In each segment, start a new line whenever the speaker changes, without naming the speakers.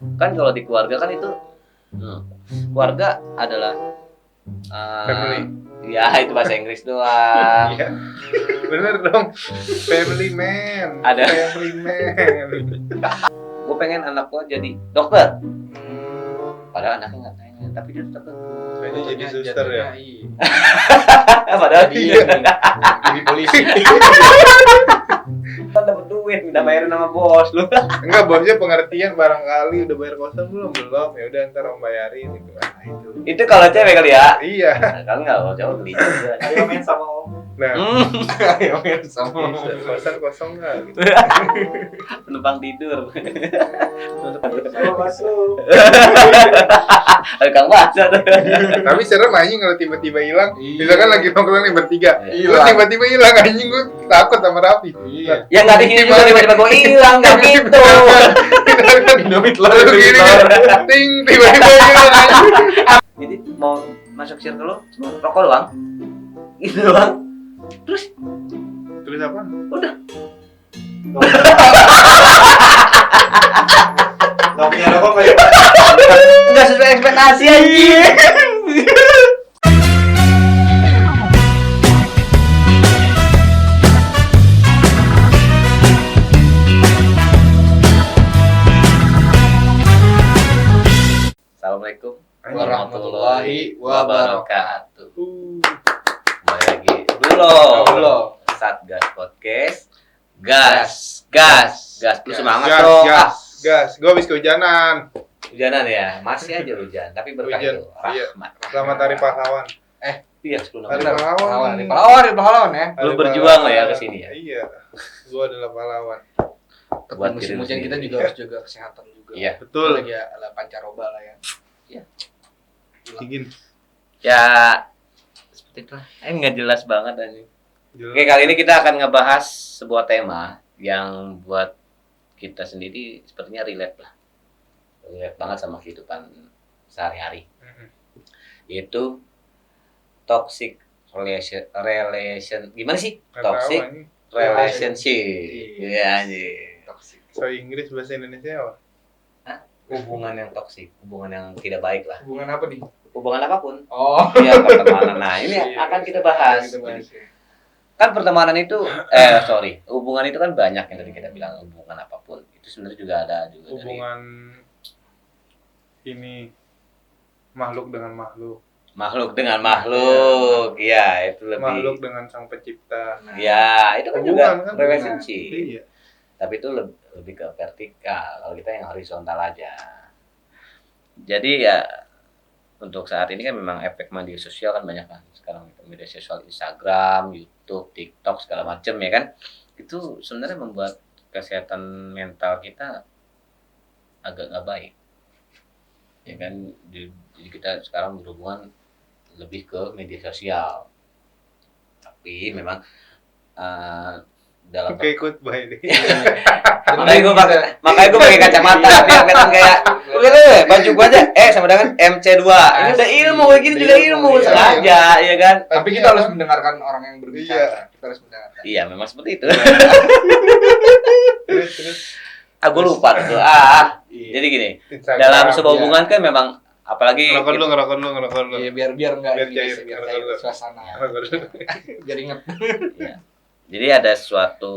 Kan kalau di keluarga kan itu keluarga adalah
Family.
Ya itu bahasa Inggris doang.
Iya. Bener dong. Family man.
Ada.
Family man.
Gue pengen anak gue jadi dokter. Padahal anaknya nggak pengen, tapi dia tetap
Kayaknya jadi suster ya.
padahal
Iya. Jadi polisi.
kan dapat duit, udah bayarin sama bos lu.
Enggak, bosnya pengertian barangkali udah bayar kosan belum? Ya udah ntar om bayarin gitu. Nah, itu.
Itu kalau cewek kali ya.
Iya.
Nah, kalau nggak kalau cowok beli juga.
Ayo main sama om.
Nah,
Ayo main sama om.
kosan kosong nggak? Gitu.
Penumpang tidur.
Sama masuk.
Kang baca tuh.
Tapi serem anjing kalau tiba-tiba hilang.
Iya.
Misalkan lagi nongkrong nih bertiga.
Iya.
Terus tiba-tiba hilang anjing, gue takut sama Raffi.
Iya.
Ya nggak dikira juga tiba-tiba gue hilang, nggak gitu.
Indomie telur.
Lalu gini kan, ting, tiba-tiba hilang anjing.
Jadi mau masuk circle lo cuma rokok doang. Gitu doang. Terus
Terus apa?
udah.
Topinya rokok kayak
Nggak sesuai ekspektasi anjing. Assalamualaikum
warahmatullahi wabarakatuh.
Kembali lagi dulu Satgas Podcast. Gas lu semangat dong.
Gas. Gue habis kehujanan.
Hujanan ya, masih aja hujan, tapi berkah
Hujan,
itu
iya.
rahmat.
Selamat Hari Pahlawan.
Iya 10
Hari
November.
pahlawan.
Pahlawan ya.
Lu
Hari
berjuang lah ya
pahlawan.
kesini ya.
Iya. Gue adalah pahlawan.
Buat
Musim
diri
hujan
sendiri.
kita juga harus jaga kesehatan juga.
Iya.
Betul.
Lagi ada pancaroba lah ya.
Dingin.
Ya seperti itu lah. Nggak jelas banget anjing.
Jelas.
Oke, kali ini kita akan ngebahas sebuah tema yang buat kita sendiri sepertinya relate lah. Relate banget sama kehidupan sehari-hari.
Mhm.
Yaitu toxic relation. Gimana sih?
Nggak tahu,
Toxic
anjing.
relationship.
Iya.
Iya anjing.
Toxic.
So Inggris bahasa Indonesia apa?
Hubungan yang toksik, hubungan yang tidak baik lah.
Hubungan apa nih?
Hubungan apapun.
Oh.
Ya pertemanan. Nah, ini
Iya.
akan kita bahas.
Kita bahas ya.
Kan pertemanan itu hubungan itu kan banyak yang tadi kita bilang, hubungan apapun. Itu sebenarnya juga ada juga dari
Hubungan ini makhluk dengan makhluk.
makhluk dengan makhluk. Ya, itu lebih
Makhluk dengan sang pencipta.
Ya, itu kan juga
Hubungan kan?
relationship.
Iya.
Tapi itu lebih ke vertikal. Kalau kita yang horizontal aja. Jadi ya untuk saat ini kan memang efek media sosial kan banyak kan. Sekarang itu media sosial Instagram, YouTube, TikTok segala macam ya kan. Itu sebenarnya membuat kesehatan mental kita agak nggak baik. Ya kan, jadi kita sekarang berhubungan lebih ke media sosial. Tapi memang dalam
Oke, ikut baik deh.
makanya gue pakai kacamata biar kelihatan kayak baju gue aja sama dengan MC2 ini udah ilmu kayak gini juga ilmu
Iya,
sengaja ya kan.
Tapi kita harus mendengarkan orang yang berbicara. Kita harus mendengarkan.
Iya memang seperti itu.
Terus
Gue lupa tuh
Iya.
jadi gini,
Instagram,
dalam sebuah
iya.
hubungan kan memang apalagi
ngerokok lu.
Iya, biar enggak
Biar
ini,
cair,
biar
ngerokok
cair
dulu.
suasana.
Ngerokok dulu.
Biar inget.
Iya. Jadi ada suatu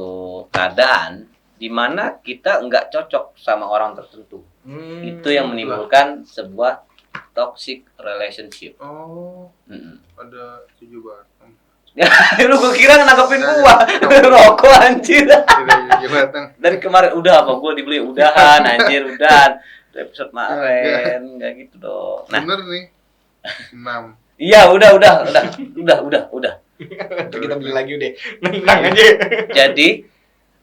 keadaan di mana kita nggak cocok sama orang tertentu. Itu yang menimbulkan sebuah toxic relationship.
Oh,
Mm-mm.
ada 7 batang.
Lu gue kira nanggepin gua rokok anjir.
Tidak 7 batang.
Dari kemarin udah apa gua dibeli udahan anjir udahan. Episode kemarin enggak gitu dong. Nah,
Bener nih. 6.
iya udah.
Nanti kita beli lagi deh. Nendang aja.
Jadi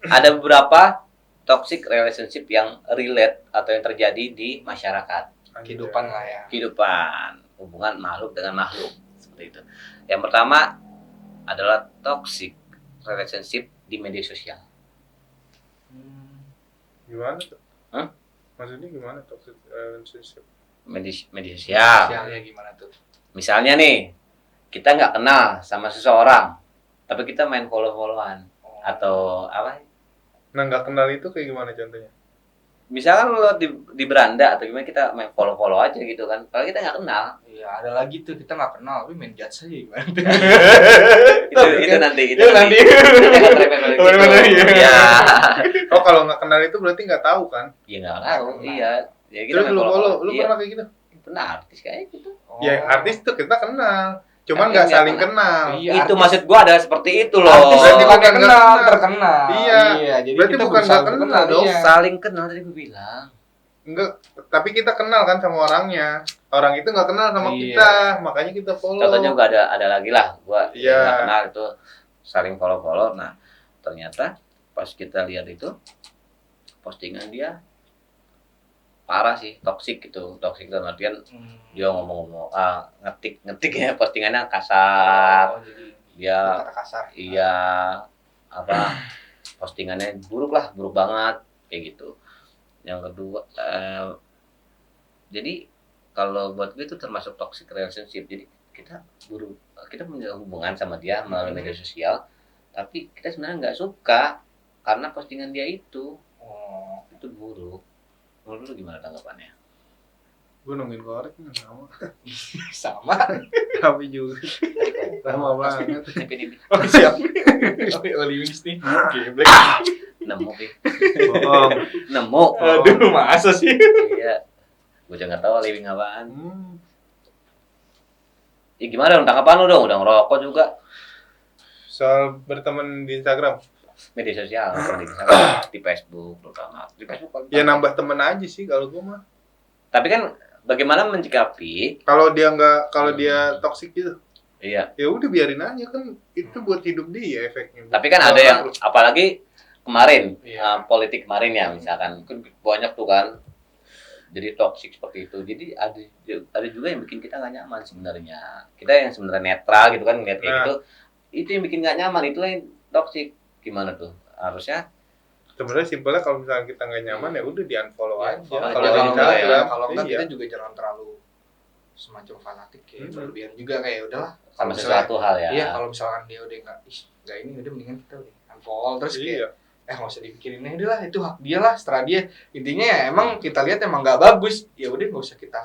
ada beberapa toxic relationship yang relate atau yang terjadi di masyarakat.
Kehidupan lah ya.
Kehidupan, hubungan makhluk dengan makhluk seperti itu. Yang pertama adalah toxic relationship di media sosial.
Gimana tuh?
Hah?
Maksudnya gimana toxic relationship?
Media sosial.
Sosialnya gimana tuh?
Misalnya nih, kita nggak kenal sama seseorang, tapi kita main follow-followan atau apa?
Nah, nggak kenal itu kayak gimana contohnya?
misalkan lo di beranda atau gimana kita main follow aja gitu kan. Kalau kita nggak kenal,
Iya, ada lagi tuh kita nggak kenal tapi main judge aja gimana.
itu nanti itu
Itu nanti.
Jangan remeh-remeh gitu.
Remeh-remeh, iya.
Iya.
Oh kalau nggak kenal itu berarti nggak tahu kan?
Iya nggak tahu. Iya. Ya kita
Terus
main
lu follow, lu
Iya.
pernah kayak gitu?
Pernah artis kayak gitu.
Ya artis tuh kita kenal, cuman
Tapi
nggak
nggak
saling kenal.
Iya,
Itu
artis.
maksud gua ada seperti itu loh.
Artis
Berarti
bukan
bukan
yang
nggak
kenal,
kenal.
terkenal.
Iya.
Jadi
Berarti
kita
bukan
berusaha
nggak
untuk
kenal dong.
iya.
Saling kenal tadi gua bilang.
Enggak, tapi kita kenal kan sama orangnya. Orang itu nggak kenal sama
Iya.
kita, makanya kita follow.
Contohnya juga ada lagi lah, gua
Iya.
yang nggak kenal itu saling follow. Nah, ternyata pas kita lihat itu postingan dia parah sih, toksik gitu. Toksik dalam artian dia ngomong-ngomong, ngetik ya postingannya kasar.
Oh, jadi
Dia
kata kasar.
iya apa postingannya buruk banget kayak gitu. Yang kedua jadi kalau buat gue itu termasuk toxic relationship. Jadi kita punya hubungan sama dia melalui media sosial, tapi kita sebenarnya nggak suka karena postingan dia itu buruk. Menurut lu gimana tanggapannya?
Gue nungguin korek nih sama.
Sama.
Tapi juga lama banget.
Oh, siap. Oke, Oli Wings nih. Geblek.
Nemu sih.
Bohong.
Nemu.
Aduh, masa sih?
Iya. Gue juga nggak tahu living apaan.
Hmm.
Ya gimana dong tanggapan lu dong? Udah ngerokok juga.
Soal berteman di Instagram.
Media sosial, di Facebook terutama. Di Facebook paling
Ya
penting.
nambah temen aja sih kalau gue mah.
Tapi kan bagaimana menyikapi?
Kalau dia toksik gitu,
Iya.
ya udah biarin aja kan itu buat hidup dia efeknya.
Tapi kan ada yang apalagi kemarin
Iya.
politik kemarin ya misalkan kan banyak tuh kan jadi toksik seperti itu. Jadi ada juga yang bikin kita nggak nyaman sebenarnya. Kita yang sebenarnya netral gitu kan ngeliat kayak
Nah.
gitu, itu yang bikin nggak nyaman, itulah yang toksik. Gimana tuh? Harusnya
sebenarnya simpelnya kalau misalnya kita nggak nyaman ya udah di unfollow aja.
follow
Kalau
aja.
di
Kalau
Instagram,
kalau enggak
iya.
kita juga jangan terlalu semacam fanatik kayak berlebihan juga kayak udahlah.
sama
Kalau misalnya-
sesuatu hal ya.
Iya, kalau misalkan dia udah nggak ini udah mendingan kita udah unfollow terus kayak
Iya.
nggak usah dipikirin aja lah itu hak dia lah setelah dia intinya ya emang kita lihat emang nggak bagus ya udah nggak usah kita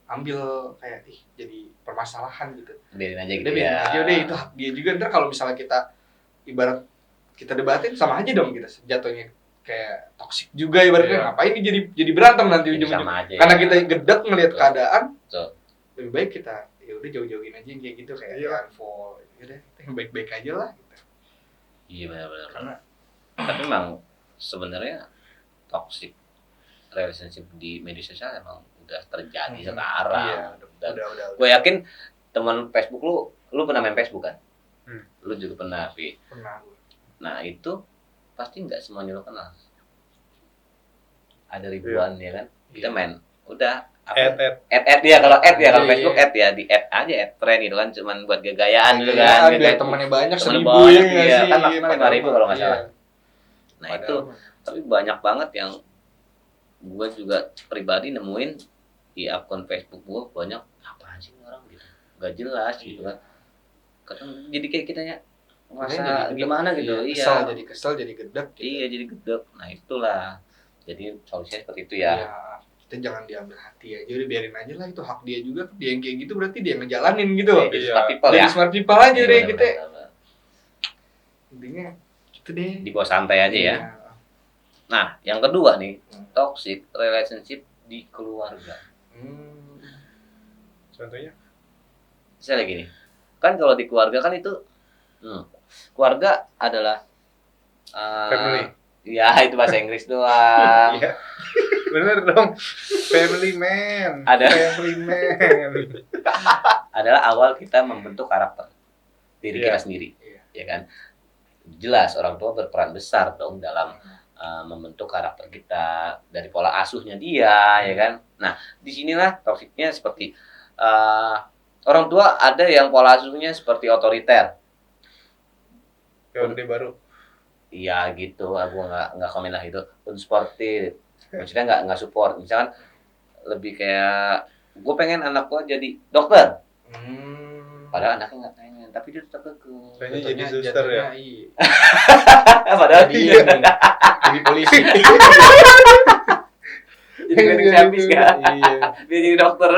ambil kayak jadi permasalahan gitu
Biarin aja gitu
udah biarin
ya.
aja udah itu hak dia juga ntar kalau misalnya kita ibarat kita debatin sama aja dong kita jatuhnya kayak toksik juga ibaratnya
Iya.
ngapain ini jadi berantem nanti
Jadi
ujung-ujung
sama aja.
karena
ya.
kita gedek ngelihat
Betul.
keadaan
Betul.
lebih baik kita ya udah jauh-jauhin aja yang kayak gitu kayak
Iya.
unfollow udah yang baik-baik aja lah gitu.
Iya benar-benar.
Karena
Tapi memang sebenarnya toxic relationship di media sosial emang udah terjadi sekarang.
iya
Dan
udah
gue yakin teman Facebook lu pernah main Facebook kan?
Hmm.
Lu juga pernah, Pi.
pernah
Nah itu pasti nggak semuanya lo kenal. Ada ribuan ya kan? Kita
Iya.
main, udah
Add.
add ya kalau add ya kalau
Iya,
Facebook
iya.
add ya di add aja add friend itu kan cuman buat gaya-gayaan gitu
Iya,
kan.
biar
Biar
temannya banyak
temennya
1000
banyak,
ya nggak
iya.
sih?
Kan maksimal
Padahal
5.000 kalau nggak
iya.
salah. Nah itu
Padahal-
tapi banyak banget yang gue juga pribadi nemuin di akun Facebook gue banyak apaan sih ini orang gitu nggak jelas gitu kan kadang jadi kayak kita ya
Makanya
masa
jadi
gimana gitu
kesel, jadi kesel jadi gedek gitu.
iya jadi gedek nah itulah jadi solusinya seperti itu ya
Iya, kita jangan diambil hati aja udah biarin aja lah itu hak dia juga dia yang kayak gitu berarti dia ngejalanin gitu loh
Jadi
Iya.
smart people
jadi
ya
smart people aja
Iya,
deh
benar,
kita
benar.
intinya gitu deh
dibawa santai aja ya
Iya.
nah yang kedua nih
Hmm.
toxic relationship di keluarga
Hmm.
Contohnya?
misalnya gini kan kalau di keluarga kan itu keluarga adalah
Family.
ya itu bahasa Inggris doang
Iya. Bener dong. Family man.
Ada.
Family man.
adalah awal kita membentuk karakter diri
Iya.
kita sendiri
Iya.
ya kan jelas orang tua berperan besar dong dalam membentuk karakter kita dari pola asuhnya dia ya kan nah disinilah toksiknya seperti orang tua ada yang pola asuhnya seperti otoriter
Ya udah baru.
iya gitu aku nggak komen lah itu unsportif maksudnya nggak support misalkan lebih kayak gue pengen anak gue jadi dokter padahal anaknya nggak pengen tapi dia tetap kekeh
Kayaknya jadi suster ya.
iya.
padahal
Jadi, jadi polisi
Jadi habis kan.
Iya.
Dia jadi dokter.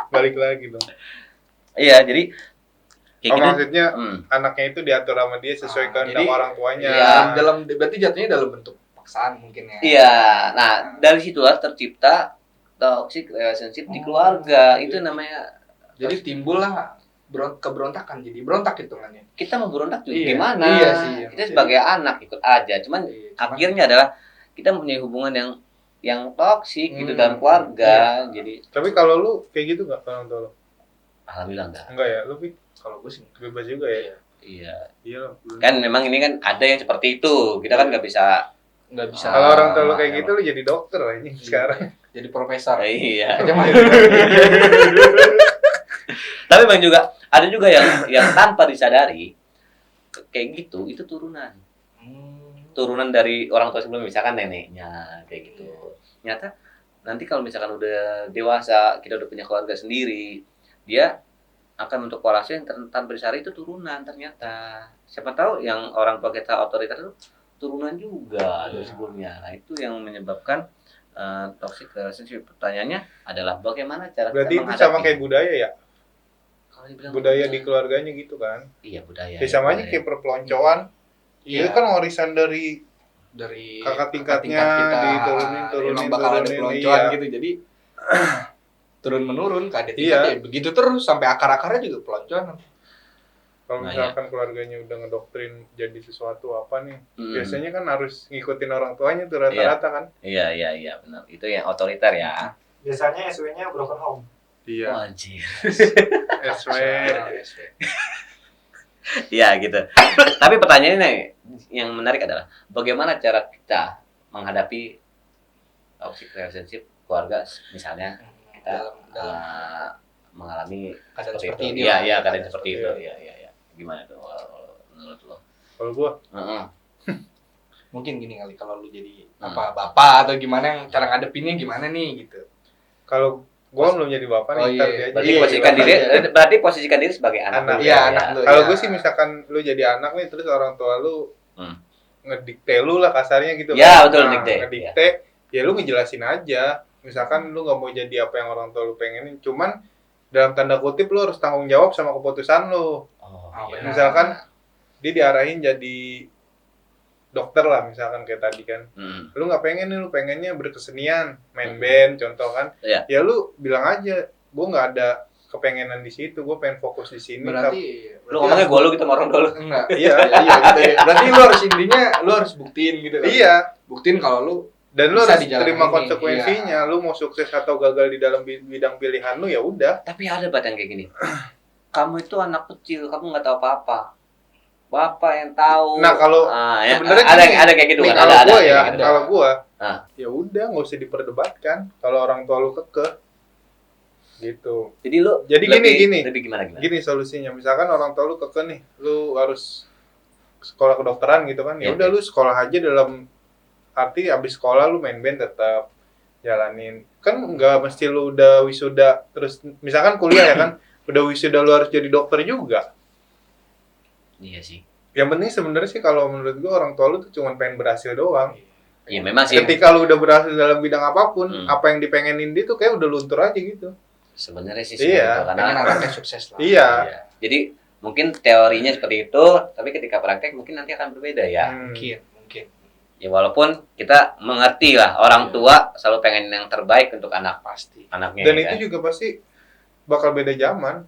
Balik lagi dong.
Iya, jadi kayak
Oh,
gitu.
maksudnya
Hmm.
anaknya itu diatur sama dia sesuai kehendak
Jadi,
orang tuanya.
Iya.
dalam berarti jatuhnya dalam bentuk paksaan mungkin ya.
Iya, nah dari situlah tercipta toxic relationship di keluarga. Itu namanya
Jadi timbullah keberontakan, jadi berontak hitungannya.
kita mau berontak juga
Iya,
gimana?
iya sih, iya.
Kita sebagai anak ikut aja. Cuman
Iya,
akhirnya adalah kita mempunyai hubungan yang toksik gitu dalam
Iya.
keluarga. Jadi
Tapi kalau lu kayak gitu nggak orang tua lu?
alhamdulillah enggak.
Enggak ya, lu Pi,
kalau gue sih
bebas juga ya.
iya,
Iya.
Iya lah.
Kan memang ini kan ada yang seperti itu. Kita kan nggak bisa.
nggak bisa.
Kalau orang tua lu kayak
Iya.
gitu lu jadi dokter anjing sekarang.
Jadi profesor.
Iya.
Aja mah.
Tapi memang juga ada juga yang tanpa disadari kayak gitu itu turunan. Turunan dari orang tua sebelumnya, misalkan neneknya kayak gitu. Nyata nanti kalau misalkan udah dewasa, kita udah punya keluarga sendiri, dia akan bentuk pola asuh yang tanpa disadari itu turunan ternyata. Siapa tahu yang orang tua kita otoriter itu turunan juga dari sebelumnya. Nah, itu yang menyebabkan toxic relationship. Pertanyaannya adalah bagaimana cara
Berarti
kita
itu
menghadapi.
sama kayak budaya ya?
Kalau dibilang
Budaya di keluarganya gitu kan.
Iya, budaya.
Ya sama aja kayak perpeloncoan.
Iya.
Itu kan warisan dari
Dari
kakak tingkatnya
kita
diturunin,
emang bakal ada peloncoan
iya.
gitu. Jadi turun menurun ke adik
Iya.
tingkat ya begitu terus sampai akar-akarnya juga peloncoan.
Kalau
Nah,
misalkan keluarganya udah ngedoktrin jadi sesuatu apa nih,
Hmm.
biasanya kan harus ngikutin orang tuanya tuh rata-rata kan.
Iya, benar. Itu yang otoriter ya.
Biasanya SW-nya broken home.
Iya.
Wajib.
SW.
Iya gitu. Tapi pertanyaannya nih, yang menarik adalah bagaimana cara kita menghadapi toxic relationship keluarga, misalnya kita
dalam
mengalami
keadaan
seperti
seperti
itu.
ini
Iya,
lah.
iya, keadaan seperti itu.
Iya.
Iya. Gimana tuh menurut lo?
Kalau gua
Heeh.
Mungkin gini kali kalau lu jadi
Hmm.
apa bapak atau gimana yang cara ngadepinnya gimana nih gitu.
kalau gua belum jadi bapak nih,
Oh,
ntar
iya.
dia aja.
Berarti
Iya,
posisikan
iya,
diri,
iya.
berarti posisikan diri sebagai anak.
Anak.
lu,
Iya,
ya.
anak lu.
Kalau
Iya.
gue sih misalkan lu jadi anak nih terus orang tua lu
Hmm.
ngedikte lu lah kasarnya gitu.
Ya,
kan.
betul,
Nah,
dikte.
ngedikte, ya lu ngejelasin aja. Misalkan lu nggak mau jadi apa yang orang tua lu pengenin, cuman dalam tanda kutip lu harus tanggung jawab sama keputusan lu.
Oh,
Oh,
iya.
benar.
Misalkan dia diarahin jadi dokter lah misalkan kayak tadi kan.
Hmm.
Lu nggak pengen nih, lu pengennya berkesenian, main band contoh kan.
Iya.
Ya lu bilang aja, gua nggak ada kepengenan di situ, gua pengen fokus di sini.
Berarti
Lu ngomongnya gue lu gitu sama orang tua lu.
enggak.
Iya.
Iya gitu ya. Berarti lu harus intinya lu harus buktiin gitu kan.
Iya.
Buktiin kalau lu
Dan lu
Bisa
harus
di jalan
terima
ini,
konsekuensinya. Lu mau sukses atau gagal di dalam bidang pilihan lu ya udah.
Tapi ada bat yang kayak gini. Kamu itu anak kecil, kamu nggak tahu apa-apa. Bapak yang tahu.
Nah, kalau
ya,
sebenarnya
ada
gini,
ada kayak gitu
nih,
kan.
kalau
Ada
gua
kayak
ya,
gitu.
kalau gua
Ah.
ya udah nggak usah diperdebatkan. Kalau orang tua lu kekeh gitu.
Jadi lu
Jadi gini.
Lebih gimana?
Gini solusinya, misalkan orang tua lu kekeh nih, lu harus sekolah kedokteran gitu kan. Ya
Iya,
udah
iya.
lu sekolah aja dalam arti abis sekolah lu main band tetap jalanin. Kan nggak mesti lu udah wisuda terus misalkan kuliah ya kan, udah wisuda lu harus jadi dokter juga.
Iya sih.
Yang penting sebenarnya sih kalau menurut gua orang tua lu tuh cuma pengen berhasil doang.
Iya memang sih.
Ketika lu udah berhasil dalam bidang apapun,
Hmm.
apa yang dipengenin dia tuh kayak udah luntur aja gitu.
Sebenarnya sih
Iya.
seperti itu,
pengen
karena
anaknya sukses lah.
Iya.
Iya. Jadi mungkin teorinya seperti itu, tapi ketika praktek mungkin nanti akan berbeda ya.
Mungkin.
Ya walaupun kita mengerti lah orang tua selalu pengen yang terbaik untuk
Pasti.
anaknya.
Dan
ya
itu
kan?
juga pasti bakal beda zaman.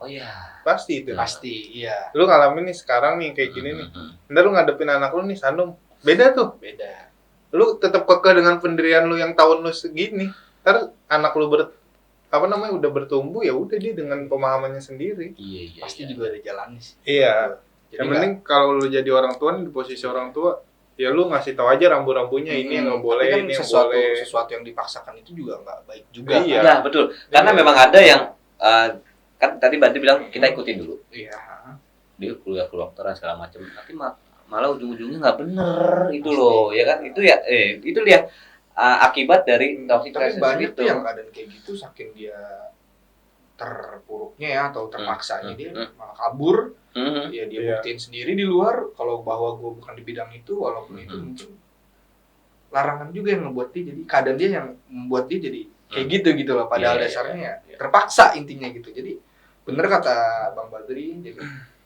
Oh iya.
Pasti itu.
Pasti, iya.
Lu ngalamin nih sekarang nih kayak gini nih.
Mhm.
Ntar lu ngadepin anak lu nih Sanum. Beda tuh.
Beda.
Lu tetap kekeh dengan pendirian lu yang tahun lu segini. Ntar anak lu udah bertumbuh ya udah dia dengan pemahamannya sendiri.
Iya.
Pasti juga ada jalannya sih.
Iya.
Jadi
Yang penting kalau lu jadi orang tua nih, di posisi orang tua, ya lu ngasih tahu aja rambu-rambunya ini yang nggak boleh,
Tapi kan
ini yang
sesuatu,
boleh.
sesuatu yang dipaksakan itu juga nggak baik juga.
Iya.
Nah, betul. Karena
Iya.
memang ada yang kan tadi Bantu bilang kita ikutin dulu.
Iya.
Dia kuliah kedokteran segala macam. Tapi malah ujung-ujungnya nggak bener itu
Pasti.
loh, ya kan? Itu ya itu dia akibat dari toxic
Tapi
relationship
banyak
itu.
tuh yang keadaan kayak gitu saking dia terpuruknya ya atau terpaksanya dia malah kabur.
Mhm.
Ya dia
Iya. Hmm.
buktiin sendiri di luar kalau bahwa gue bukan di bidang itu walaupun itu mungkin larangan juga yang ngebuat dia jadi keadaan dia yang membuat dia jadi kayak gitu loh. Padahal
Iya,
dasarnya
iya,
ya
iya.
terpaksa intinya gitu. Jadi bener kata Bang Badri, jadi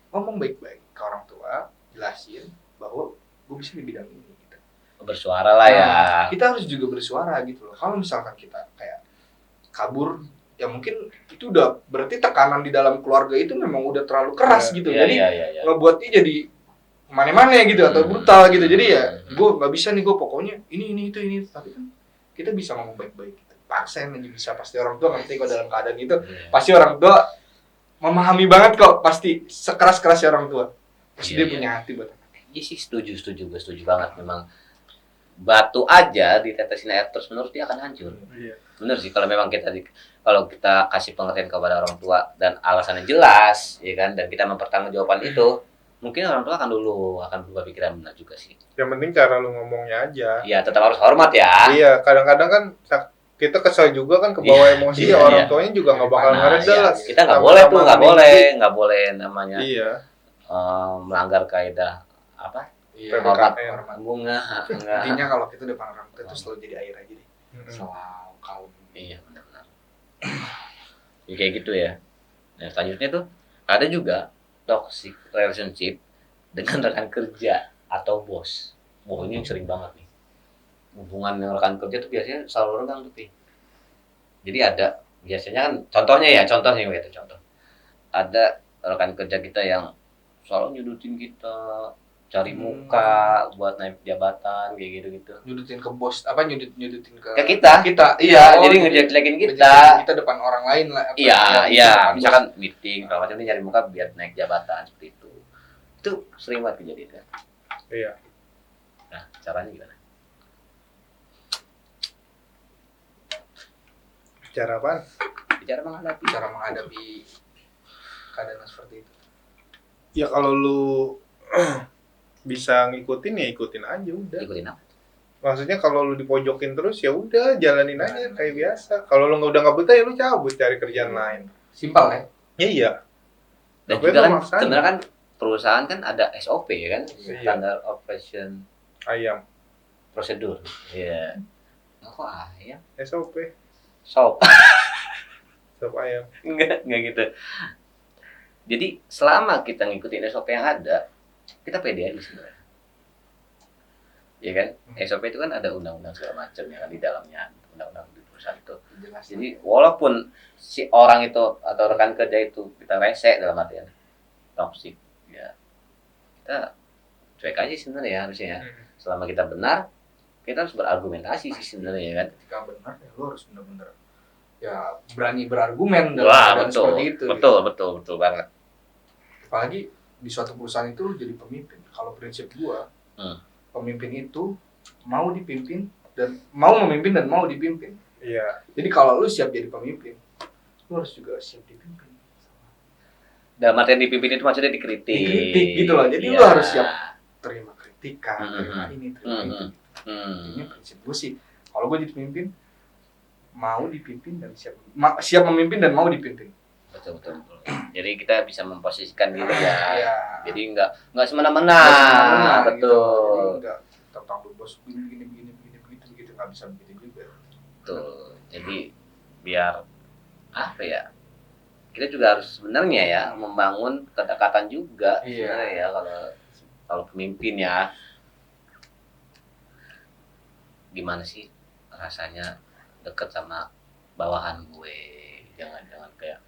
ngomong baik-baik ke orang tua, jelasin bahwa gue bisa di bidang ini gitu.
Bersuara lah ya.
Nah, kita harus juga bersuara gitu loh. Kalau misalkan kita kayak kabur, ya mungkin itu udah berarti tekanan di dalam keluarga itu memang udah terlalu keras gitu.
Iya,
Jadi
iya.
ngebuat dia jadi mana-mana gitu atau brutal gitu. Jadi ya gue nggak bisa nih, gue pokoknya ini itu ini. Tapi kan kita bisa ngomong baik-baik. Paksain aja bisa, pasti orang tua ngerti kok dalam keadaan itu.
Iya.
Pasti orang tua memahami banget kok, pasti sekeras-kerasnya orang tua. Pasti
Iya,
dia
iya.
punya hati buat.
Iya sih, gue setuju banget. Memang batu aja ditetesin air terus menurut dia akan hancur.
Iya.
Bener sih, kalau memang kalau kita kasih pengertian kepada orang tua dan alasannya jelas, ya kan, dan kita mempertanggungjawabkan itu, mungkin orang tua akan berubah pikiran. Benar juga sih.
Yang penting cara lu ngomongnya aja.
Iya, tetap harus hormat ya.
Iya, kadang-kadang kan kita kesal juga kan, ke bawah
Iya,
emosi,
iya,
orang
iya.
tuanya juga nggak bakal
Nah,
ngereda
iya.
lah.
Kita nggak
Sama-sama
nggak boleh namanya
Iya.
melanggar kaidah apa?
Iya,
PPKN.
hormat.
Bunga, enggak.
Intinya kalau kita depan orang tua itu selalu jadi air aja deh.
Mm-mm.
Selalu kalem.
Iya, benar-benar. Ya, kayak gitu ya. Nah, selanjutnya tuh ada juga toxic relationship dengan rekan kerja atau bos. Wah, ini yang sering banget nih. Hubungan dengan rekan kerja tuh biasanya selalu renggang tuh, Pi. Jadi ada biasanya kan contohnya gitu contoh. Ada rekan kerja kita yang selalu nyudutin kita, cari muka buat naik jabatan kayak gitu-gitu.
Nyudutin ke bos, apa nyudutin ke
kita.
Iya,
Jadi ngejelekin kita.
ngejelekin kita depan orang lain lah. apa,
Iya,
ya,
iya.
depan
Misalkan meeting, kalau macam ini nyari muka biar naik jabatan seperti itu. Itu sering banget kejadian kan.
Iya.
Nah, caranya gimana?
Cara apaan?
Bicara menghadapi.
bos. Cara menghadapi keadaan seperti itu.
Ya kalau lu bisa ngikutin ya ikutin aja udah.
Ikutin apa?
Maksudnya kalau lu dipojokin terus ya udah jalanin aja kayak biasa. Kalau lu udah nggak betah ya lu cabut cari kerjaan lain.
Simpel ya.
Ya iya.
Dan
Tapi
juga
itu
kan
maksain.
sebenarnya kan perusahaan kan ada SOP ya kan,
Iya.
standar operation
Ayam.
prosedur. Iya. Kok ayam?
SOP.
Sop.
Sop ayam.
Enggak gitu. Jadi selama kita ngikutin SOP yang ada, kita pede aja sebenarnya. Iya kan? SOP itu kan ada undang-undang segala macam ya kan di dalamnya, undang-undang di perusahaan itu.
Jelas.
Jadi walaupun si orang itu atau rekan kerja itu kita rese dalam artian toxic, ya kita cuek aja sebenarnya ya harusnya ya. Selama kita benar, kita harus berargumentasi sih sebenarnya ya kan.
Ketika benar ya lu harus benar-benar ya berani berargumen dalam
Wah,
keadaan
betul,
seperti itu.
betul banget.
Apalagi di suatu perusahaan itu lu jadi pemimpin. Kalau prinsip gua, pemimpin itu mau dipimpin dan mau memimpin dan mau dipimpin.
Iya.
Jadi kalau lu siap jadi pemimpin, lu harus juga siap dipimpin.
Dalam artian dipimpin itu maksudnya dikritik.
Dikritik gitu loh. Jadi
Iya.
lu harus siap terima kritikan, terima ini, terima itu. Ini prinsip gue sih. Kalau gue jadi pemimpin, mau dipimpin dan siap memimpin dan mau dipimpin.
Betul. Jadi kita bisa memposisikan diri ya.
Iya.
Jadi nggak semena-mena.
Nah,
Betul.
Gitu. Jadi enggak tentang lu bos begini begitu nggak bisa begitu juga.
Betul. Jadi biar apa ya? Kita juga harus sebenarnya ya membangun kedekatan juga
Iya.
sebenarnya ya kalau pemimpin ya. Gimana sih rasanya deket sama bawahan gue? Jangan kayak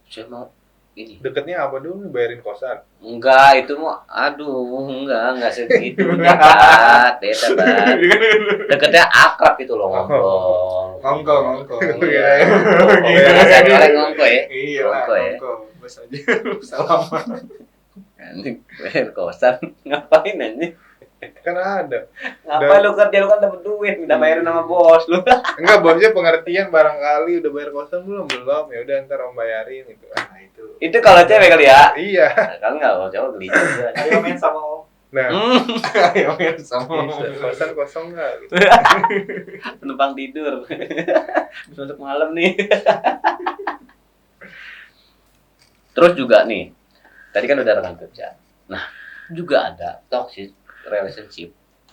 saya mau ini.
Deketnya apa dulu? Bayarin kosan.
Enggak, itu mau enggak segitu dekat, beda banget. Deketnya akrab itu loh ngobrol.
Ngongko.
Iya.
Rasanya orang ngongko ya.
Iya lah,
Ngongko ya.
ngongko. Bos aja. Salaman.
Anjing, bayar kosan ngapain anjing?
Kan ada.
Ngapain lu kerja, lu kan dapet duit, udah bayarin sama bos lu.
Enggak, bosnya pengertian barangkali udah bayar kosan belum? Ya udah ntar om bayarin gitu.
Nah, itu.
Itu kalau cewek kali ya.
Iya.
Nah, kalau enggak, kalau cowok geli juga.
Ayo main sama om.
Nah,
Ayo sama.
kosan kosong nggak gitu.
Penumpang tidur. Untuk malam nih. Terus juga nih, tadi kan udah rekan kerja. Nah, juga ada toxic relationship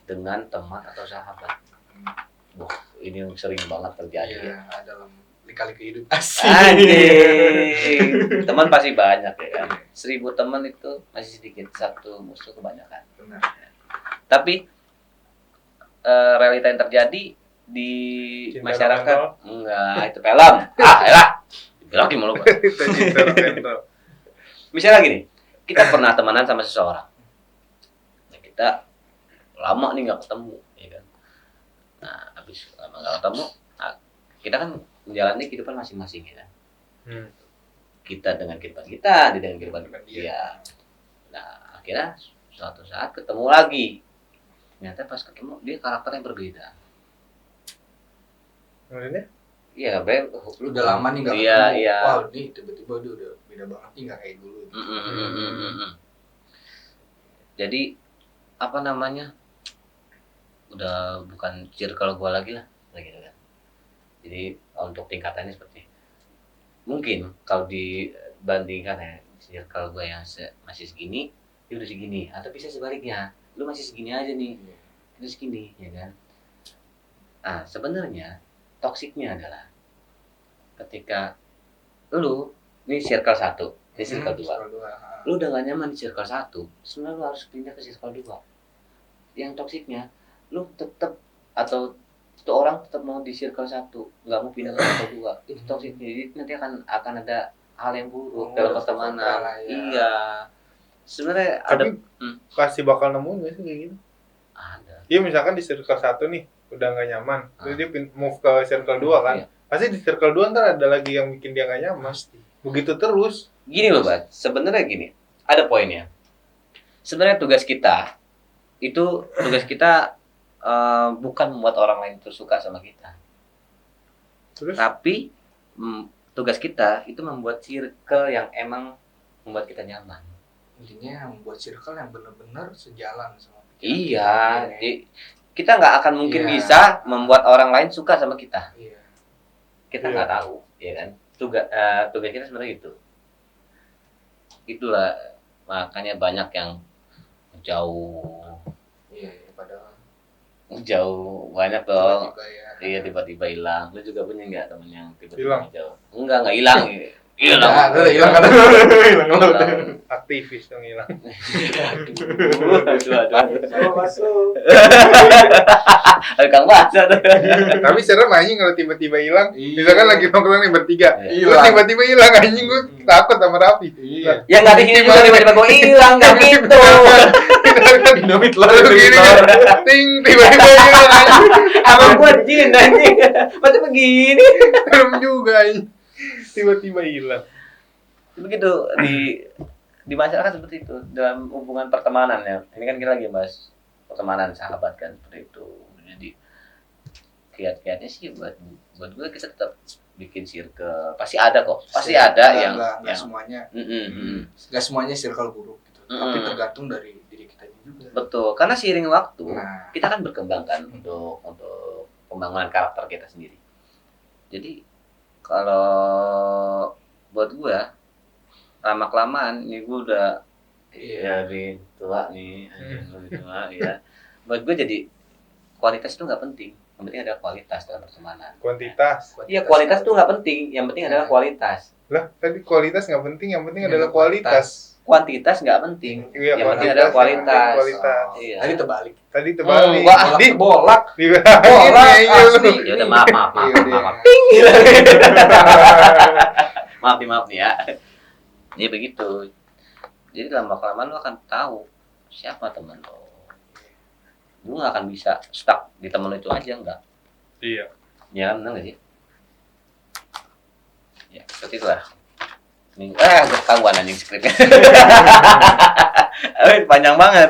dengan teman atau sahabat. Wah, ini yang sering banget terjadi.
Iya, dalam lika-liku hidup.
Anjing. Teman pasti banyak ya kan. 1000 teman itu masih sedikit, satu musuh kebanyakan.
Benar.
Tapi realita yang terjadi di
Cinta
masyarakat
rock
enggak itu film. Elah. Lagi mulu. Pak.
Kita cinta rock and roll.
Misalnya gini, kita pernah temenan sama seseorang. Nah, kita lama nih nggak ketemu, ya kan. Nah, habis lama nggak ketemu, nah, kita kan menjalani kehidupan masing-masing ya. Kan? Kita dengan kehidupan kita, dia dengan kehidupan dia. Nah, akhirnya suatu saat ketemu lagi. Ternyata pas ketemu dia karakternya berbeda.
Maksudnya?
Iya, Beb.
Lu udah lama nih nggak
Iya,
ketemu.
iya.
Wah, nih tiba-tiba dia udah beda banget nih, nggak kayak dulu.
Jadi apa namanya? Udah bukan circle gua lagi lah, gitu kan. Jadi untuk tingkatannya seperti mungkin kalau dibandingkan ya circle gua yang masih segini, dia udah segini, atau bisa sebaliknya, lu masih segini aja nih, itu segini, ya kan? Ah, sebenarnya toksiknya adalah ketika lu ini circle 1, ini circle 2. Lu udah gak nyaman di circle 1, sebenarnya lu harus pindah ke circle 2. Yang toksiknya, lu tetap atau itu orang tetap mau di circle 1, nggak mau pindah ke circle 2. Itu toksiknya. Jadi nanti akan ada hal yang buruk dalam pertemanan.
Ya.
Iya. Sebenarnya ada
Tapi pasti bakal nemuin gak sih kayak gitu?
ada.
Iya misalkan di circle 1 nih udah nggak nyaman, terus dia move ke circle 2 kan.
Iya.
Pasti di circle 2 ntar ada lagi yang bikin dia nggak nyaman. Begitu terus.
Gini loh, Bat. Sebenarnya gini. Ada poinnya. Sebenarnya tugas kita bukan membuat orang lain itu suka sama kita.
Terus
Tapi tugas kita itu membuat circle yang emang membuat kita nyaman.
Intinya membuat circle yang benar-benar sejalan sama pikiran
Iya,
kita.
kita nggak akan mungkin
Iya.
bisa membuat orang lain suka sama kita.
Iya.
Kita
Iya.
nggak tahu, ya kan? Tugas kita sebenarnya itu. Itulah makanya banyak yang jauh
Iya, padahal
banyak dong.
tiba-tiba ya.
Iya tiba-tiba hilang. Lu juga punya nggak temen yang tiba-tiba
Hilang.
jauh? Nggak hilang. Hilang.
Hilang kan? Hilang.
aktivis yang hilang.
Aduh.
Sama masuk.
Kang Baca tuh.
Tapi serem anjing kalau tiba-tiba hilang.
Iya.
Misalkan lagi nongkrong nih bertiga.
Iya.
Terus tiba-tiba hilang anjing, gue takut sama Raffi.
Iya.
Ya nggak di sini juga tiba-tiba gue hilang nggak gitu.
Dinamit lah.
Lalu gini kan, ting tiba-tiba hilang anjing.
Abang gue jin anjing. Macam begini.
Serem juga anjing. Tiba-tiba hilang.
Begitu di masyarakat seperti itu dalam hubungan pertemanan ya. Ini kan kita lagi bahas pertemanan sahabat kan seperti itu. Jadi kiat-kiatnya sih buat gue kita tetap bikin circle. Pasti ada kok. Pasti ada yang
nggak semuanya
Mm-mm.
nggak semuanya circle buruk gitu. Tapi
Mm-mm.
tergantung dari diri kita juga.
Betul, karena seiring waktu
Nah,
kita kan berkembang kan untuk pembangunan karakter kita sendiri. Jadi kalau buat gua lama kelamaan nih gua udah
Iya.
di tua nih, lebih tua ya. Buat gua jadi kualitas itu nggak penting, yang penting adalah kualitas dalam pertemanan.
Kuantitas.
Iya kualitas tuh nggak penting, yang penting adalah kualitas.
Lah, tadi kualitas nggak penting, yang penting adalah kualitas.
Kuantitas nggak penting,
Iya,
yang penting
kualitas,
adalah
yang
kualitas.
penting kualitas.
Iya.
Tadi terbalik.
Tadi terbalik.
Wah,
Bolak
di
bolak.
dibilangin ya,
asli.
Ya udah maaf.
Iya,
Maaf nih ya. Jadi begitu. Jadi lama kelamaan lu akan tahu siapa teman lo. Lu gak akan bisa stuck di temen lu itu aja, enggak.
Iya.
Ya benar gak sih? Ya seperti itulah. Nih, ketahuan anjing skripnya. Panjang banget.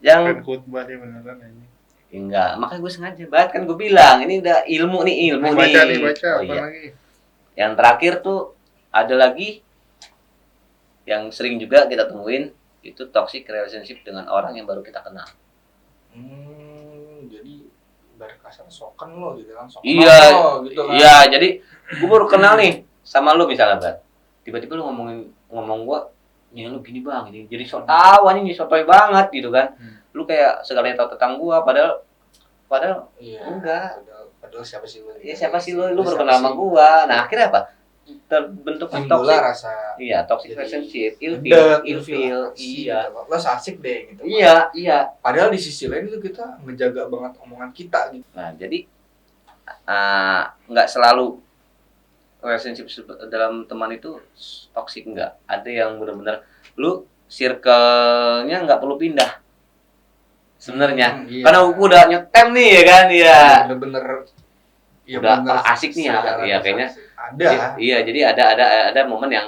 Yang
Kan khutbah dia beneran anjing.
enggak, makanya gue sengaja banget kan gue bilang ini udah ilmu nih.
Baca
Oh,
apa
iya.
lagi?
Yang terakhir tuh ada lagi yang sering juga kita temuin itu toxic relationship dengan orang yang baru kita kenal.
Jadi ibarat kasar sokan lo gitu kan. Sokan
Iya,
lo, gitu kan.
iya. Jadi gue baru kenal nih sama lu misalnya, Brat. Tiba-tiba lu ngomong gua ya lu gini bang, ini jadi sok tahu anjing, sotoy banget gitu kan. Lu kayak segalanya tahu tentang gua, padahal
Iya.
enggak.
Padahal siapa sih lu?
Ya siapa sih lu
siapa
berkenal sama
sih?
gua. Nah, akhirnya apa? Terbentuk
Timbullah
toxic.
rasa
Iya, toxic
jadi
relationship,
ngedek,
ilfeel.
apa sih
Iya.
gitu. Lo asik deh gitu.
Iya.
Padahal di sisi lain itu kita ngejaga banget omongan kita gitu.
Nah, jadi nggak selalu relationship dalam teman itu toxic, enggak. Ada yang benar-benar lu circle-nya nggak perlu pindah. Sebenarnya.
Iya.
Karena aku udah nyetem nih ya kan, ya.
Bener-bener ya
Udah
bener
asik nih ya.
sejalan
Iya, kayaknya
asik. Ada.
Iya, jadi ada momen yang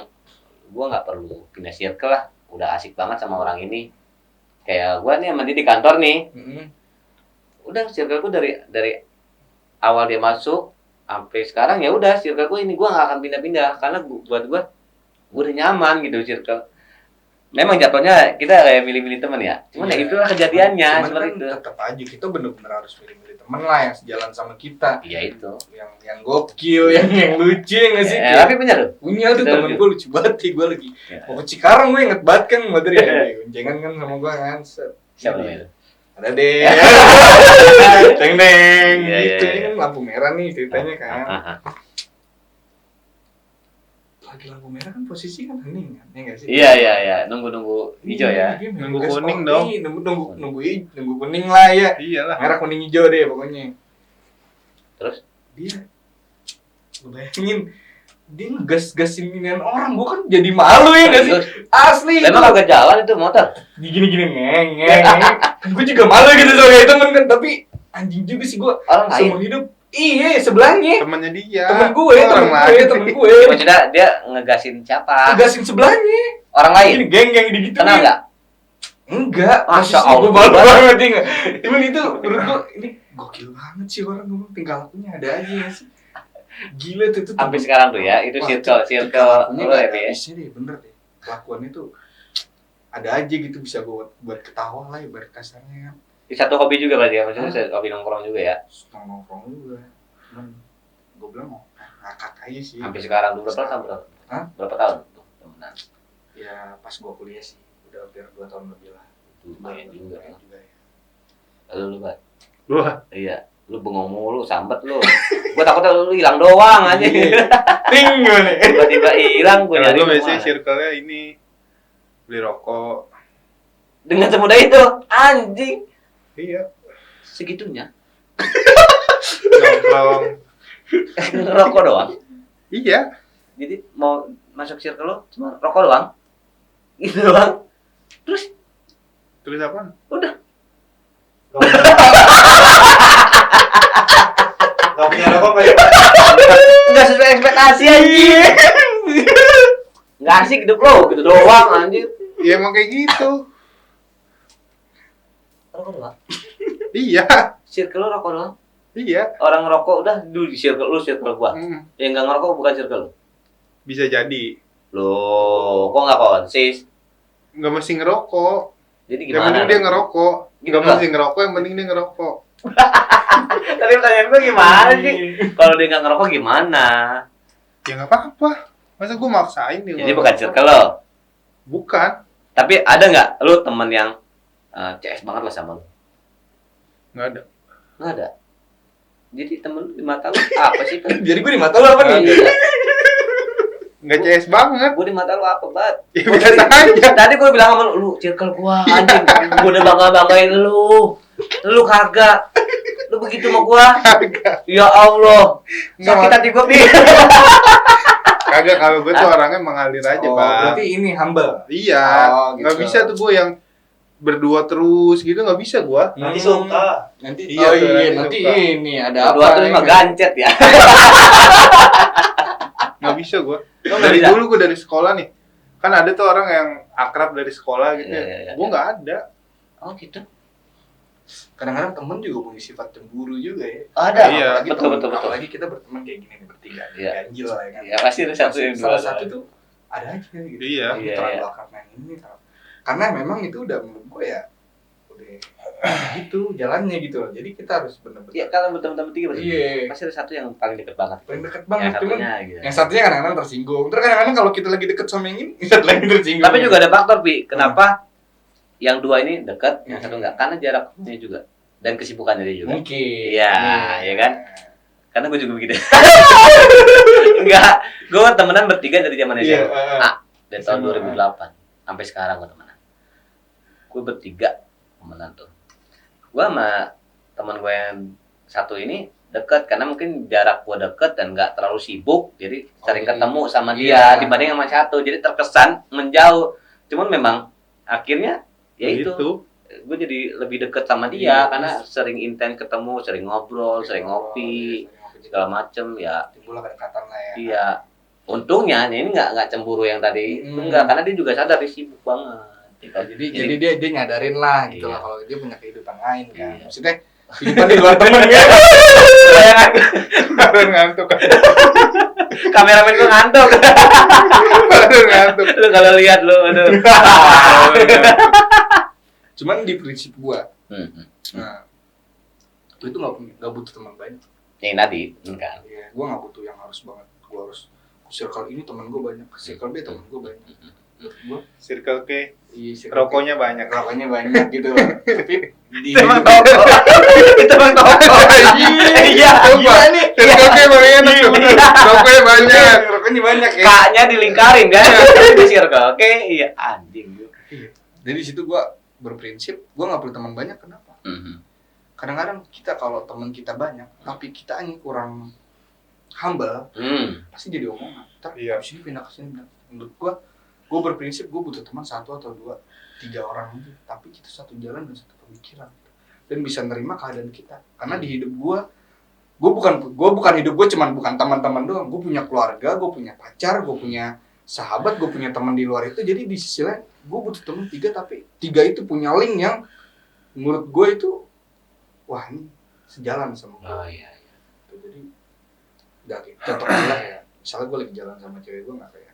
gua nggak perlu pindah circle lah. Udah asik banget sama orang ini. Kayak gua nih sama dia di kantor nih.
Mm-mm.
Udah circle gua dari awal dia masuk sampai sekarang ya udah circle gua ini, gua nggak akan pindah-pindah karena buat gua udah nyaman gitu circle. Memang jatuhnya kita kayak milih-milih teman ya. Cuman ya
Iya.
itulah kejadiannya
Cuman
seperti
kan
itu.
tetap aja kita bener-bener harus milih-milih temen lah yang sejalan sama kita.
Iya itu.
Yang gokil, yang lucu ya nggak sih?
Tapi bener tuh.
Punya tuh
Betul,
temen
betul.
gue lucu banget nih, gue lagi
Ya.
mau ke Cikarang, gue inget banget kan materi ya, goncengan kan sama gue kan. Set.
Siapa namanya itu?
Ada deh. Deng deng.
Iya,
Gitu
iya,
ini
iya.
kan lampu merah nih ceritanya kan.
Ah.
Lagi lampu merah kan posisi kan hening kan, ya nggak sih?
Iya. Nunggu hijau ya.
Iya,
Nunggu
gas
kuning
kopi,
dong.
Nunggu kuning lah ya.
Iyalah.
Merah kuning hijau deh pokoknya.
Terus
Dia, lu bayangin dia ngegas-gasin inian orang, gua kan jadi malu ya nggak sih? Asli.
memang agak jalan itu motor.
Gini ngeng. Gue juga malu gitu soalnya temen kan, tapi anjing juga sih gua
Orang lain.
seumur hidup. Iya, sebelahnya.
Temennya dia.
Temen gue.
Maksudnya dia ngegasin siapa?
Ngegasin sebelahnya.
Orang lain.
Ini geng-geng digituin.
Kenal nggak?
Enggak,
Masya
posisi
Allah.
gue malu banget ya. Cuman itu menurut gue ini gokil banget sih orang ngomong, tingkah lakunya ada aja ya sih. Gila tuh itu.
Sampai sekarang tuh ya, itu
Wah,
circle
tingkah lakunya
lo
nggak
ya,
ada
Bi, ya.
habisnya deh, bener deh. Kelakuannya tuh ada aja gitu, bisa buat ketawa lah ibarat kasarnya kan.
Di satu hobi juga berarti ya, maksudnya
Hah?
hobi nongkrong juga ya.
Nongkrong juga. Cuman gue bilang mau ngakak aja sih.
Sampai sekarang dulu berapa tahun?
Hah?
Berapa tahun tuh temenan?
Ya pas gue kuliah sih, udah hampir 2 tahun lebih lah.
Lumayan juga.
ya.
Lalu lu, Bat?
Wah,
Iya, lu bengong mulu, sambet lu. Gua takutnya lu hilang doang aja.
Ting gue nih.
Tiba-tiba hilang, gua
kalau
nyari
gue biasanya
kemana.
circle-nya ini beli rokok.
Dengan semudah itu, anjing.
Iya,
Segitunya.
nongkrong.
Rokok doang.
Iya,
Jadi mau masuk circle lo cuma rokok doang. Gitu doang.
terus apa?
Udah.
Gak punya rokok kayak
Enggak sesuai ekspektasi anjing. Enggak asik hidup lo, gitu doang anjing.
Ya emang kayak gitu.
Rokok doang.
Iya,
Circle lo rokok doang.
iya.
Orang ngerokok udah di circle lu, circle gua. Yang enggak ngerokok bukan circle lu.
Bisa jadi.
Loh, kok nggak konsis?
Nggak mesti ngerokok.
Jadi
Yang
gimana?
penting dia ngerokok.
Gitu
Nggak
nggak?
mesti ngerokok, yang penting dia ngerokok.
Tapi pertanyaan gue gimana sih? Kalau dia nggak ngerokok gimana?
Ya nggak apa-apa. Masa gue maksain dia
Jadi
ngerokok?
bukan circle lo.
Bukan.
Tapi ada nggak lu temen yang CS banget lah sama lu?
Nggak ada.
Nggak ada. Jadi temen lu di mata lu apa sih?
Jadi gue di mata lo apa nih?
Nggak CS banget.
Gue di mata lu apa banget?
Ya biasa aja.
Tadi gue bilang sama lu circle gua anjing. Gue udah bangga-banggain lu. Lu kagak. Lu begitu sama gua. Ya Allah. Sakit hati gua, Pi.
Kagak, kalau gue tuh orangnya mengalir aja,
Oh,
Bang.
berarti ini humble.
Iya.
Oh, gitu.
Nggak bisa tuh gue yang berdua terus gitu, nggak bisa gue.
nanti suka.
Nanti
Iya,
oh
tuh,
iya,
nanti
nanti
suka.
ini ada
Dua tuh
apa?
mah
ini?
gancet ya.
Nggak bisa gue.
Lo nggak
Dari
bisa?
dulu gue dari sekolah nih. Kan ada tuh orang yang akrab dari sekolah gitu.
Iya, iya, iya.
Gue nggak ada.
Oh gitu.
Kadang-kadang temen juga punya sifat cemburu juga ya.
Ada.
Iya,
Apalagi
betul betul betul.
Apalagi kita berteman kayak gini nih bertiga,
Iya.
ganjil lah ya kan.
Ya pasti ada satu yang
Salah
dua.
satu tuh ada aja gitu.
Iya.
Kamu
Iya,
terlalu
iya.
akrab main ini terlalu. Karena memang itu udah menurut gue ya deh. Gitu jalannya gitu loh. Jadi kita harus benar-benar.
Ya kalau berteman-teman tiga berarti
Iya.
pasti ada satu yang paling dekat banget.
Paling dekat
Yang
banget cuman
satunya gitu.
yang satunya kadang-kadang tersinggung. Terus kadang-kadang kalau kita lagi deket sama yang ini, yang satu lagi tersinggung.
Tapi juga ada faktor, Pi. Kenapa yang dua ini dekat, yang satu enggak? Karena jaraknya juga dan kesibukannya dia juga.
mungkin.
Iya, ya kan? Karena gue juga begitu. Enggak, gue temenan bertiga dari zaman
Iya,
SMA. Dari tahun
SMA.
2008 sampai sekarang gue temenan. Gue bertiga temenan tuh. Gue sama teman gue yang satu ini dekat karena mungkin jarak gue deket dan nggak terlalu sibuk, jadi sering
jadi-
ketemu sama
iya.
dia dibanding sama satu, jadi terkesan menjauh. Cuman memang akhirnya ya itu gue jadi lebih deket sama dia
Iya,
karena sering intens ketemu, sering ngobrol, sering ngopi segala macem ya.
Timbul kedekatan lah ya.
Iya. Untungnya ini nggak cemburu yang tadi.
Hmm.
Enggak, karena dia juga sadar dia sibuk banget. Gitu.
Jadi dia nyadarin lah gitu
Iya.
lah kalau dia punya kehidupan lain kan.
Iya.
Maksudnya kehidupan di luar temen ya.
Baru ngantuk.
Kameramen gue ngantuk.
Baru ngantuk.
Lu kalau lihat lu, aduh.
Cuman di prinsip gua,
Hmm.
nah, gua itu nggak butuh teman banyak.
Yang tadi, kan.
Iya, gua nggak butuh yang harus banget. Gua harus circle ini teman gua banyak, circle B teman gua banyak. Menurut gua,
Circle K,
iya, circle
rokoknya banyak.
rokoknya banyak gitu. Tapi di
Itu emang
hidup-
toko. Itu emang toko. Iya.
Iya nih.
Circle K paling enak tuh. Rokoknya banyak.
Rokoknya banyak ya.
K-nya dilingkarin kan. Di circle. Oke, iya anjing.
Jadi di situ gua berprinsip, gua nggak perlu teman banyak. Kenapa?
Mhm.
Kadang-kadang kita kalau teman kita banyak, tapi kita ini kurang humble, pasti jadi omongan. Ntar
Iya.
abis ini pindah ke sini. Menurut gua berprinsip gua butuh teman 1 atau 2, 3 orang aja. Tapi kita satu jalan dan satu pemikiran dan bisa nerima keadaan kita. Karena di hidup gua bukan hidup gua cuman bukan teman-teman doang. Gua punya keluarga, gua punya pacar, gua punya sahabat, gua punya teman di luar itu. Jadi di sisi lain gua butuh teman 3, tapi 3 itu punya link yang menurut gua itu wah ini sejalan sama
Oh
gua.
iya.
Gitu. Jadi nggak kayak contoh bilang ya, misalnya gue lagi jalan sama cewek gue nggak kayak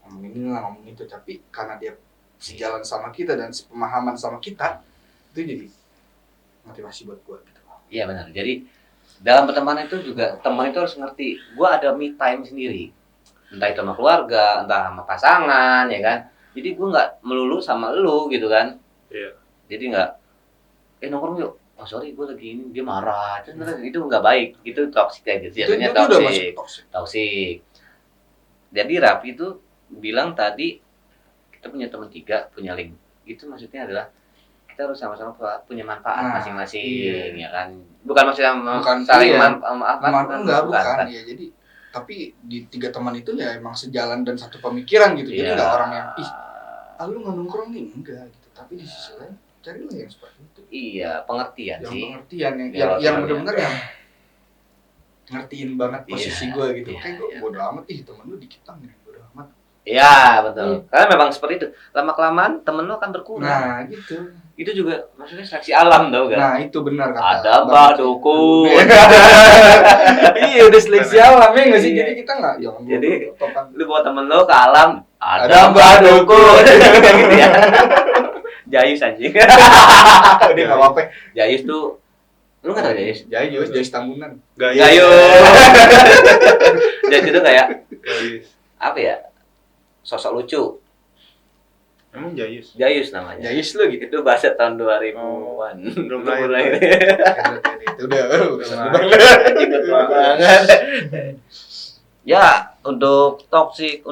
ngomong ini lah ngomong itu, tapi karena dia sejalan sama kita dan sepemahaman sama kita, itu jadi motivasi buat gue gitu.
Iya benar. Jadi dalam pertemanan itu juga teman itu harus ngerti. Gua ada me time sendiri. Entah itu sama keluarga, entah sama pasangan, ya kan. Jadi gua nggak melulu sama lu gitu kan.
Iya.
Jadi nggak, nongkrong yuk. Oh sorry, gue lagi ini, dia marah. Itu nggak baik. Itu toxic aja. Jadinya
Itu udah masuk
toxic.
toxic.
Toxic. Jadi Raffi itu bilang tadi kita punya teman 3, punya link. Itu maksudnya adalah kita harus sama-sama punya manfaat
Nah,
masing-masing,
iya.
ya kan. Bukan maksudnya
Bukan,
saling
iya. Enggak, bukan.
bukan.
Ya, jadi tapi di 3 teman itu ya emang sejalan dan satu pemikiran gitu. Jadi
Iya.
nggak orang yang lu nggak nongkrong nih, enggak gitu. Tapi di sisi lain carilah yang seperti itu.
Iya, pengertian
Yang
sih.
pengertian yang
Ya,
yang
soalnya.
benar-benar yang ngertiin banget posisi
Iya,
gue gitu.
iya,
Kayak gue
iya.
bodo amat, temen lu dikit banget nih, bodo amat.
Iya, betul. Karena memang seperti itu. Lama-kelamaan temen lo akan berkurang.
Nah gitu.
Itu juga maksudnya seleksi alam tau kan.
Nah itu benar kata.
Ada baduku.
Iya udah seleksi alam ya nggak sih?
Iya.
Jadi kita nggak jangan
Jadi-
topan.
Lu bawa temen lo ke alam, ada
Ada
baduku. Gitu ya. Jayus anjing.
Udah nggak apa-apa.
Jayus tuh, lu nggak tau Jayus?
Jayus Tambunan.
Gayus.
Jayus. Jayus itu kayak
Gayus.
apa ya? Sosok lucu.
Emang Jayus?
Jayus namanya.
Jayus lu gitu.
Itu bahasa tahun 2000-an.
Belum
Belum
lahir.
Itu udah
Ingat
banget. Ya, untuk toxic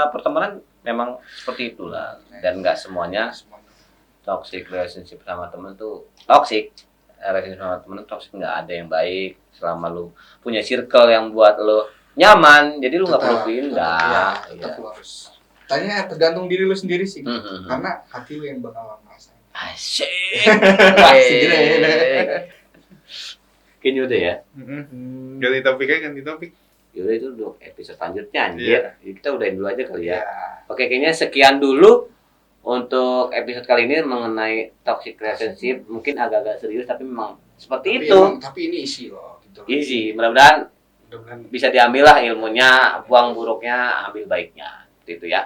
pertemanan memang seperti itulah, dan nggak semuanya toxic relationship sama temen tuh toxic. Relationship sama temen tuh toxic, nggak ada yang baik selama lu punya circle yang buat lu nyaman, jadi lu nggak perlu pindah.
Tetap lu harus. Tanya tergantung diri lu sendiri sih.
Mhm.
Karena hati lu yang bakal ngerasain.
Asyik.
Asik.
Kayaknya udah ya.
Ganti topiknya, ganti topik.
Yaudah itu untuk episode selanjutnya anjir.
Iya.
Jadi kita udahin dulu aja kali ya.
Iya.
Oke, kayaknya sekian dulu untuk episode kali ini mengenai toxic relationship. Mungkin agak-agak serius tapi memang seperti itu.
Tapi ini isi loh gitu.
Easy. Mudah-mudahan
Mudah-mudahan
bisa diambil lah ilmunya, buang buruknya, ambil baiknya. Seperti itu ya.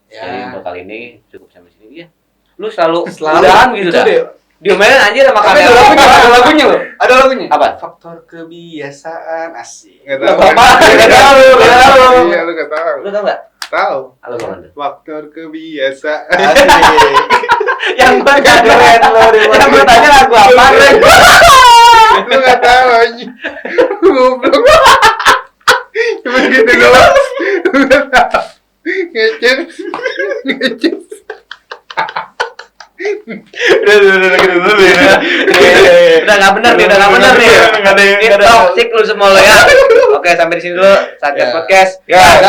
Jadi
ya.
untuk kali ini cukup sampai sini ya. lu selalu
Selalu
udahan gitu
itu
dah.
deh.
Diomelin anjir sama
Tapi
kamera.
ada lagunya loh. Ada lagunya.
Apa?
Faktor kebiasaan asik.
Nggak
Gak
tahu.
apa-apa, gak tahu, gak tahu.
Iya, lu nggak tahu.
Lu tau gak?
Tahu.
Halo gimana tuh?
Faktor kebiasaan.
Asik.
Yang gue tanya, yang gue tanya lagu apa?
Lu nggak tahu anjing. Goblok. Cuma gitu doang. Lu nggak tahu. Ngecet. Ngecet.
Udah gak bener nih, udah gak bener nih. Ini toxic lu semua lo ya. Oke, sampai di sini dulu Satgas Podcast.
Gas.